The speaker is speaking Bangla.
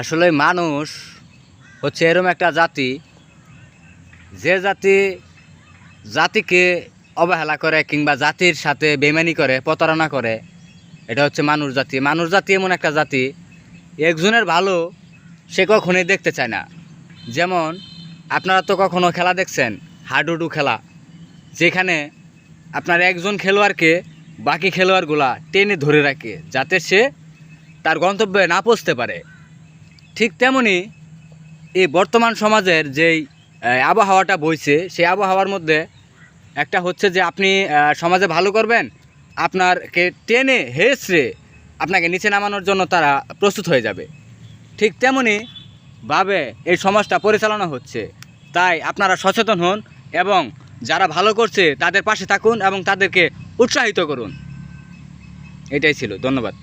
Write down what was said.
আসলে মানুষ হচ্ছে এরকম একটা জাতি, যে জাতিকে অবহেলা করে কিংবা জাতির সাথে বেইমানি করে, প্রতারণা করে, এটা হচ্ছে মানুষ জাতি। মানুষ জাতি এমন একটা জাতি, একজনের ভালো সে কখনোই দেখতে চায় না। যেমন আপনারা তো কখনো খেলা দেখছেন, হাডুডু খেলা, যেখানে আপনার একজন খেলোয়াড়কে বাকি খেলোয়াড়গুলা টেনে ধরে রাখে যাতে সে তার গন্তব্যে না পৌঁছতে পারে। ঠিক তেমনি এই বর্তমান সমাজের যেই আবহাওয়াটা বইছে, সেই আবহাওয়ার মধ্যে একটা হচ্ছে যে আপনি সমাজে ভালো করবেন, আপনারকে টেনে হেঁচড়ে আপনাকে নিচে নামানোর জন্য তারা প্রস্তুত হয়ে যাবে। ঠিক তেমনি ভাবে এই সমাজটা পরিচালনা হচ্ছে। তাই আপনারা সচেতন হন এবং যারা ভালো করছে তাদের পাশে থাকুন এবং তাদেরকে উৎসাহিত করুন। এটাই ছিল। ধন্যবাদ।